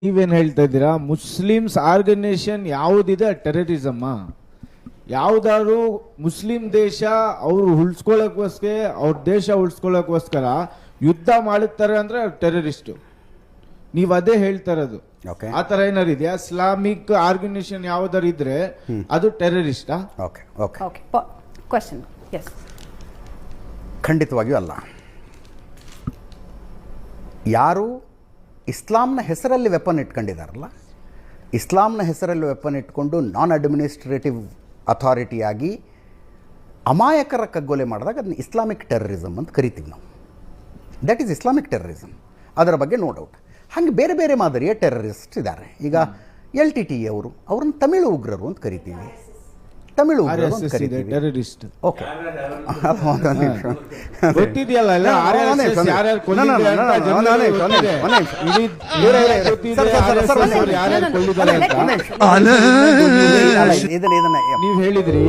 ನೀವೇನು ಹೇಳ್ತಾ ಇದ್ದೀರಾ? ಮುಸ್ಲಿಮ್ಸ್ ಆರ್ಗನೈಸೇಷನ್ ಯಾವುದಿದೆ ಟೆರರಿಸಮ್? ಯಾವುದಾದ್ರು ಮುಸ್ಲಿಂ ದೇಶ ಅವರು ಉಳಿಸ್ಕೊಳ್ಳೋಕ್ಕೋಸ್ಕರ ಅವ್ರ ದೇಶ ಉಳಿಸ್ಕೊಳ್ಳೋಕ್ಕೋಸ್ಕರ ಯುದ್ಧ ಮಾಡುತ್ತಾರೆ ಅಂದ್ರೆ ಟೆರರಿಸ್ಟು. ನೀವು ಅದೇ ಹೇಳ್ತಾ ಇರೋದು. ಆ ಥರ ಏನಾರು ಇದೆಯಾ? ಇಸ್ಲಾಮಿಕ್ ಆರ್ಗನೈಸೇಷನ್ ಯಾವ್ದಾರು ಇದ್ರೆ ಅದು ಟೆರರಿಸ್ಟಾ? ಖಂಡಿತವಾಗಿಯೂ ಅಲ್ಲ. ಯಾರು ಇಸ್ಲಾಂನ ಹೆಸರಲ್ಲಿ ವೆಪನ್ ಇಟ್ಕೊಂಡಿದ್ದಾರಲ್ಲ, ಇಸ್ಲಾಂನ ಹೆಸರಲ್ಲಿ ವೆಪನ್ ಇಟ್ಕೊಂಡು ನಾನ್ ಅಡ್ಮಿನಿಸ್ಟ್ರೇಟಿವ್ ಅಥಾರಿಟಿಯಾಗಿ ಅಮಾಯಕರ ಕಗ್ಗೊಲೆ ಮಾಡಿದಾಗ ಅದನ್ನ ಇಸ್ಲಾಮಿಕ್ ಟೆರರಿಸಮ್ ಅಂತ ಕರಿತೀವಿ ನಾವು. That is Islamic terrorism. ಅದರ ಬಗ್ಗೆ ನೋ ಡೌಟ್. ಹಾಗೆ ಬೇರೆ ಬೇರೆ ಮಾದರಿಯ ಟೆರರಿಸ್ಟ್ ಇದ್ದಾರೆ. ಈಗ LTTE ಅವ್ರನ್ನ ತಮಿಳು ಉಗ್ರರು ಅಂತ ಕರಿತೀವಿ. ತಮಿಳು ಉಗ್ರರು ಅಂತ ಕರಿತೀವಿ. ಟೆರರಿಸ್ಟ್. ಓಕೆ, ನೀವು ಹೇಳಿದ್ರಿ